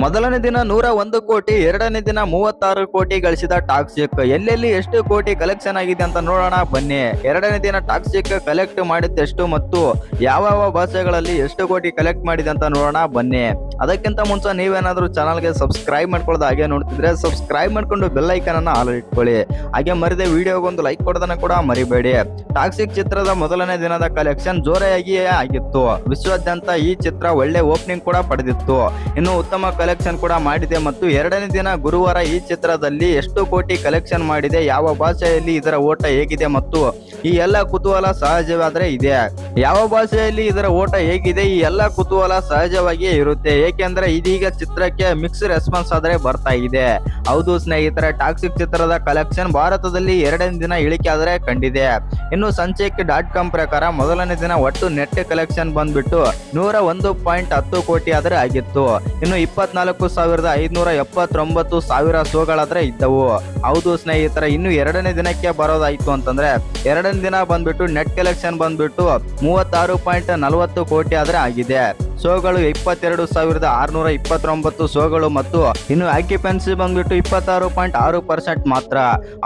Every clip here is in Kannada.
ಮೊದಲನೇ ದಿನ 101 ಕೋಟಿ, ಎರಡನೇ ದಿನ 36 ಕೋಟಿ ಗಳಿಸಿದ ಟಾಕ್ಸಿಕ್. ಎಲ್ಲೆಲ್ಲಿ ಎಷ್ಟು ಕೋಟಿ ಕಲೆಕ್ಷನ್ ಆಗಿದೆ ಅಂತ ನೋಡೋಣ ಬನ್ನಿ. ಎರಡನೇ ದಿನ ಟಾಕ್ಸಿಕ್ ಕಲೆಕ್ಟ್ ಮಾಡಿದ್ದೆಷ್ಟು ಮತ್ತು ಯಾವ ಭಾಷೆಗಳಲ್ಲಿ ಎಷ್ಟು ಕೋಟಿ ಕಲೆಕ್ಟ್ ಮಾಡಿದೆ ಅಂತ ನೋಡೋಣ ಬನ್ನಿ. ಅದಕ್ಕಿಂತ ಮುಂಚೆ ನೀವೇನಾದ್ರೂ ಚಾನಲ್ಗೆ ಸಬ್ಸ್ಕ್ರೈಬ್ ಮಾಡ್ಕೊಳ್ಳೋದು ಹಾಗೆ ನೋಡ್ತಿದ್ರೆ ಸಬ್ಸ್ಕ್ರೈಬ್ ಮಾಡ್ಕೊಂಡು ಬೆಲ್ ಐಕನ್ ಅನ್ನ ಆಲ್ ಇಟ್ಕೊಳ್ಳಿ. ಹಾಗೆ ಮರಿದೆ ವಿಡಿಯೋಗೊಂದು ಲೈಕ್ ಕೊಡೋದನ್ನ ಕೂಡ ಮರಿಬೇಡಿ. ಟಾಕ್ಸಿಕ್ ಚಿತ್ರದ ಮೊದಲನೇ ದಿನದ ಕಲೆಕ್ಷನ್ ಜೋರಾಗಿಯೇ ಆಗಿತ್ತು. ವಿಶ್ವಾದ್ಯಂತ ಈ ಚಿತ್ರ ಒಳ್ಳೆ ಓಪನಿಂಗ್ ಕೂಡ ಪಡೆದಿತ್ತು. ಇನ್ನು ಉತ್ತಮ ಕಲೆಕ್ಷನ್ ಕೂಡ ಮಾಡಿದೆ ಮತ್ತು ಎರಡನೇ ದಿನ ಗುರುವಾರ ಈ ಚಿತ್ರದಲ್ಲಿ ಎಷ್ಟು ಕೋಟಿ ಕಲೆಕ್ಷನ್ ಮಾಡಿದೆ, ಯಾವ ಭಾಷೆಯಲ್ಲಿ ಇದರ ಓಟ ಹೇಗಿದೆ ಮತ್ತು ಈ ಎಲ್ಲ ಕುತೂಹಲ ಸಹಜವಾದ್ರೆ ಇದೆ. ಯಾವ ಭಾಷೆಯಲ್ಲಿ ಇದರ ಓಟ ಹೇಗಿದೆ, ಈ ಎಲ್ಲ ಕುತೂಹಲ ಸಹಜವಾಗಿಯೇ ಇರುತ್ತೆ. ಏಕೆಂದ್ರೆ ಇದೀಗ ಚಿತ್ರಕ್ಕೆ ಮಿಕ್ಸ್ ರೆಸ್ಪಾನ್ಸ್ ಆದ್ರೆ ಬರ್ತಾ ಇದೆ. ಹೌದು ಸ್ನೇಹಿತರೆ, ಟಾಕ್ಸಿಕ್ ಚಿತ್ರದ ಕಲೆಕ್ಷನ್ ಭಾರತದಲ್ಲಿ ಎರಡನೇ ದಿನ ಇಳಿಕೆ ಆದ್ರೆ ಕಂಡಿದೆ. ಇನ್ನು ಸಂಚೇಕ್.com ಪ್ರಕಾರ ಮೊದಲನೇ ದಿನ ಒಟ್ಟು ನೆಟ್ ಕಲೆಕ್ಷನ್ ಬಂದ್ಬಿಟ್ಟು 101.10 ಕೋಟಿ ಆದ್ರೆ ಆಗಿತ್ತು. ಇನ್ನು 24,579 ಶೋಗಳಾದ್ರೆ ಇದ್ದವು. ಹೌದು ಸ್ನೇಹಿತರೆ, ಇನ್ನು ಎರಡನೇ ದಿನಕ್ಕೆ ಬರೋದಾಯ್ತು ಅಂತಂದ್ರೆ ಎರಡನೇ ದಿನ ಬಂದ್ಬಿಟ್ಟು ನೆಟ್ ಕಲೆಕ್ಷನ್ ಬಂದ್ಬಿಟ್ಟು 36.40 ಕೋಟಿ ಆದ್ರೆ ಆಗಿದೆ. ಶೋಗಳು 22,629 ಶೋಗಳು ಮತ್ತು ಇನ್ನು ಆಕ್ಯುಪೆನ್ಸಿ ಬಂದ್ಬಿಟ್ಟು 26.6% ಮಾತ್ರ.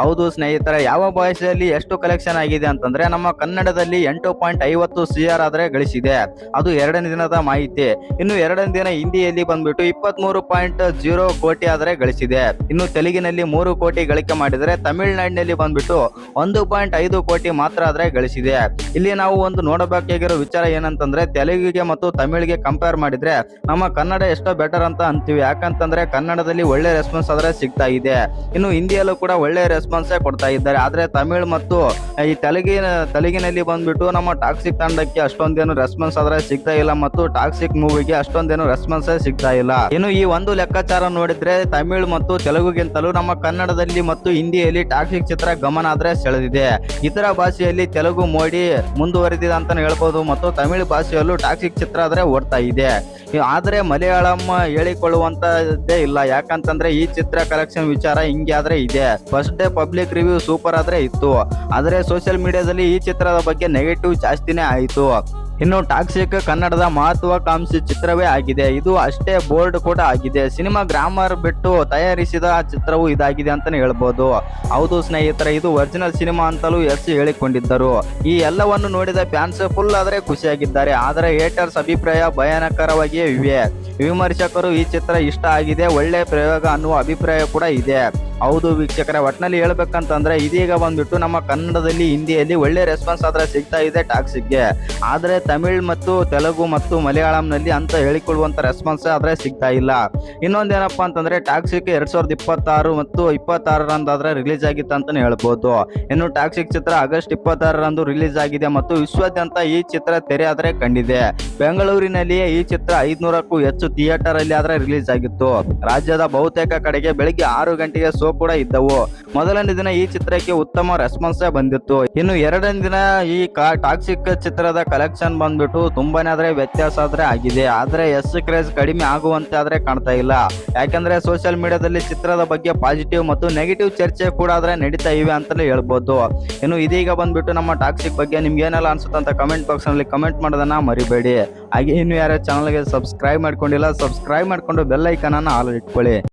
ಹೌದು ಸ್ನೇಹಿತರೆ, ಯಾವ ಭಾಷೆಯಲ್ಲಿ ಎಷ್ಟು ಕಲೆಕ್ಷನ್ ಆಗಿದೆ ಅಂತಂದ್ರೆ ನಮ್ಮ ಕನ್ನಡದಲ್ಲಿ 8.50 CR ಆದ್ರೆ ಗಳಿಸಿದೆ. ಅದು ಎರಡನೇ ದಿನದ ಮಾಹಿತಿ. ಇನ್ನು ಎರಡನೇ ದಿನ ಹಿಂದಿಯಲ್ಲಿ ಬಂದ್ಬಿಟ್ಟು 23.0 ಕೋಟಿ ಆದ್ರೆ ಗಳಿಸಿದೆ. ಇನ್ನು ತೆಲುಗಿನಲ್ಲಿ 3 ಕೋಟಿ ಗಳಿಕೆ ಮಾಡಿದರೆ ತಮಿಳುನಾಡಿನಲ್ಲಿ ಬಂದ್ಬಿಟ್ಟು 1.5 ಕೋಟಿ ಮಾತ್ರ ಆದ್ರೆ ಗಳಿಸಿದೆ. ಇಲ್ಲಿ ನಾವು ಒಂದು ನೋಡಬೇಕಾಗಿರೋ ವಿಚಾರ ಏನಂತಂದ್ರೆ ತೆಲುಗಿಗೆ ಮತ್ತು ತಮಿಳಿಗೆ ಕಂಪೇರ್ ಮಾಡಿದ್ರೆ ನಮ್ಮ ಕನ್ನಡ ಎಷ್ಟೋ ಬೆಟರ್ ಅಂತ ಅಂತೀವಿ. ಯಾಕಂತಂದ್ರೆ ಕನ್ನಡದಲ್ಲಿ ಒಳ್ಳೆ ರೆಸ್ಪಾನ್ಸ್ ಆದ್ರೆ ಸಿಗ್ತಾ ಇದೆ. ಇನ್ನು ಹಿಂದಿಯಲ್ಲೂ ಕೂಡ ಒಳ್ಳೆ ರೆಸ್ಪಾನ್ಸ್ ಕೊಡ್ತಾ ಇದ್ದಾರೆ. ಆದ್ರೆ ತಮಿಳ್ ಮತ್ತು ಈ ತೆಲುಗಿನಲ್ಲಿ ಬಂದ್ಬಿಟ್ಟು ನಮ್ಮ ಟಾಕ್ಸಿಕ್ ತಂಡಕ್ಕೆ ಅಷ್ಟೊಂದೇನು ರೆಸ್ಪಾನ್ಸ್ ಆದ್ರೆ ಸಿಗ್ತಾ ಇಲ್ಲ ಮತ್ತು ಟಾಕ್ಸಿಕ್ ಮೂವಿಗೆ ಅಷ್ಟೊಂದೇನು ರೆಸ್ಪಾನ್ಸ್ ಸಿಗ್ತಾ ಇಲ್ಲ. ಇನ್ನು ಈ ಒಂದು ಲೆಕ್ಕಾಚಾರ ನೋಡಿದ್ರೆ ತಮಿಳ್ ಮತ್ತು ತೆಲುಗುಗಿಂತಲೂ ನಮ್ಮ ಕನ್ನಡದಲ್ಲಿ ಮತ್ತು ಹಿಂದಿಯಲ್ಲಿ ಟಾಕ್ಸಿಕ್ ಚಿತ್ರ ಗಮನ ಆದ್ರೆ ಸೆಳೆದಿದೆ. ಇತರ ಭಾಷೆಯಲ್ಲಿ ತೆಲುಗು ಮೋಡಿ ಮುಂದುವರೆದಿದೆ ಅಂತಾನೆ ಹೇಳ್ಬೋದು ಮತ್ತು ತಮಿಳ್ ಭಾಷೆಯಲ್ಲೂ ಟಾಕ್ಸಿಕ್ ಚಿತ್ರ ಆದ್ರೆ ಓಡ್ತಾ ಇದೆ. ಆದ್ರೆ ಮಲಯಾಳಂ ಹೇಳಿಕೊಳ್ಳುವಂತದ್ದೇ ಇಲ್ಲ. ಯಾಕಂತಂದ್ರೆ ಈ ಚಿತ್ರ ಕಲೆಕ್ಷನ್ ವಿಚಾರ ಹಿಂಗೆ ಆದ್ರೆ ಇದೆ. First day public review super ಆದ್ರೆ ಇತ್ತು. ಆದ್ರೆ ಸೋಷಿಯಲ್ ಮೀಡಿಯಾದಲ್ಲಿ ಈ ಚಿತ್ರದ ಬಗ್ಗೆ ನೆಗೆಟಿವ್ ಜಾಸ್ತಿನೇ ಆಯಿತು. ಇನ್ನು ಟಾಕ್ಸಿಕ್ ಕನ್ನಡದ ಮಹತ್ವಾಕಾಂಕ್ಷಿ ಚಿತ್ರವೇ ಆಗಿದೆ. ಇದು ಅಷ್ಟೇ ಬೋಲ್ಡ್ ಕೂಡ ಆಗಿದೆ. ಸಿನಿಮಾ ಗ್ರಾಮರ್ ಬಿಟ್ಟು ತಯಾರಿಸಿದ ಚಿತ್ರವು ಇದಾಗಿದೆ ಅಂತಾನೆ ಹೇಳ್ಬೋದು. ಹೌದು ಸ್ನೇಹಿತರೆ, ಇದು ಒರಿಜಿನಲ್ ಸಿನಿಮಾ ಅಂತಲೂ ಹೇಳಿಕೊಂಡಿದ್ದರು. ಈ ಎಲ್ಲವನ್ನು ನೋಡಿದ ಫ್ಯಾನ್ಸ್ ಫುಲ್ ಆದ್ರೆ ಖುಷಿಯಾಗಿದ್ದಾರೆ. ಆದರೆ ಹೇಟರ್ಸ್ ಅಭಿಪ್ರಾಯ ಭಯಾನಕರವಾಗಿಯೇ ಇವೆ. ವಿಮರ್ಶಕರು ಈ ಚಿತ್ರ ಇಷ್ಟ ಆಗಿದೆ, ಒಳ್ಳೆ ಪ್ರಯೋಗ ಅನ್ನುವ ಅಭಿಪ್ರಾಯ ಕೂಡ ಇದೆ. ಹೌದು ವೀಕ್ಷಕರೇ, ಒಟ್ಟಿನಲ್ಲಿ ಹೇಳ್ಬೇಕಂತಂದ್ರೆ ಇದೀಗ ಬಂದ್ಬಿಟ್ಟು ನಮ್ಮ ಕನ್ನಡದಲ್ಲಿ ಹಿಂದಿಯಲ್ಲಿ ಒಳ್ಳೆ ರೆಸ್ಪಾನ್ಸ್ ಆದ್ರೆ ಸಿಗ್ತಾ ಇದೆ ಟಾಕ್ಸಿಕ್ಗೆ. ಆದ್ರೆ ತಮಿಳ್ ಮತ್ತು ತೆಲುಗು ಮತ್ತು ಮಲಯಾಳಂನಲ್ಲಿ ಅಂತ ಹೇಳಿಕೊಳ್ಳುವಂತ ರೆಸ್ಪಾನ್ಸ್ ಆದ್ರೆ ಸಿಗ್ತಾ ಇಲ್ಲ. ಇನ್ನೊಂದೇನಪ್ಪಾ ಅಂತಂದ್ರೆ ಟಾಕ್ಸಿಕ್ 2026 ಮತ್ತು 26ರಂದಾದ್ರೆ ರಿಲೀಸ್ ಆಗಿತ್ತು ಅಂತಾನೆ ಹೇಳ್ಬೋದು. ಇನ್ನು ಟಾಕ್ಸಿಕ್ ಚಿತ್ರ ಆಗಸ್ಟ್ 26ರಂದು ರಿಲೀಸ್ ಆಗಿದೆ ಮತ್ತು ವಿಶ್ವಾದ್ಯಂತ ಈ ಚಿತ್ರ ತೆರೆ ಆದ್ರೆ ಕಂಡಿದೆ. ಬೆಂಗಳೂರಿನಲ್ಲಿಯೇ ಈ ಚಿತ್ರ 500ಕ್ಕೂ ಹೆಚ್ಚು ಥಿಯೇಟರ್ ಅಲ್ಲಿ ಆದ್ರೆ ರಿಲೀಸ್ ಆಗಿತ್ತು. ರಾಜ್ಯದ ಬಹುತೇಕ ಕಡೆಗೆ ಬೆಳಿಗ್ಗೆ 6 ಗಂಟೆಗೆ ಶೋ ಕೂಡ ಇದ್ದವು. ಮೊದಲನೇ ದಿನ ಈ ಚಿತ್ರಕ್ಕೆ ಉತ್ತಮ ರೆಸ್ಪಾನ್ಸ್ ಬಂದಿತ್ತು. ಇನ್ನು ಎರಡನೇ ದಿನ ಈ ಟಾಕ್ಸಿಕ್ ಚಿತ್ರದ ಕಲೆಕ್ಷನ್ ಬಂದ್ಬಿಟ್ಟು ತುಂಬಾನೇ ಆದ್ರೆ ವ್ಯತ್ಯಾಸ ಆದ್ರೆ ಆಗಿದೆ. ಆದ್ರೆ ಕ್ರೇಜ್ ಕಡಿಮೆ ಆಗುವಂತೆ ಆದ್ರೆ ಕಾಣ್ತಾ ಇಲ್ಲ. ಯಾಕಂದ್ರೆ ಸೋಷಿಯಲ್ ಮೀಡಿಯಾದಲ್ಲಿ ಚಿತ್ರದ ಬಗ್ಗೆ ಪಾಸಿಟಿವ್ ಮತ್ತು ನೆಗೆಟಿವ್ ಚರ್ಚೆ ಕೂಡ ಆದ್ರೆ ನಡೀತಾ ಇವೆ ಅಂತಲೇ ಹೇಳ್ಬೋದು. ಇನ್ನು ಇದೀಗ ಬಂದ್ಬಿಟ್ಟು ನಮ್ಮ ಟಾಕ್ಸಿಕ್ ಬಗ್ಗೆ ನಿಮ್ಗೆ ಏನೆಲ್ಲ ಅನ್ಸುತ್ತೆ ಅಂತ ಕಮೆಂಟ್ ಬಾಕ್ಸ್ ನಲ್ಲಿ ಕಮೆಂಟ್ ಮಾಡೋದನ್ನ ಮರಿಬೇಡಿ. ಹಾಗೆ ಇನ್ನು ಯಾರು ಚಾನಲ್ಗೆ ಸಬ್ಸ್ಕ್ರೈಬ್ ಮಾಡ್ಕೊಂಡಿಲ್ಲ, ಸಬ್ಸ್ಕ್ರೈಬ್ ಮಾಡ್ಕೊಂಡು ಬೆಲ್ ಐಕನ್ ಅನ್ನ ಆಲ್ ಇಟ್ಕೊಳ್ಳಿ.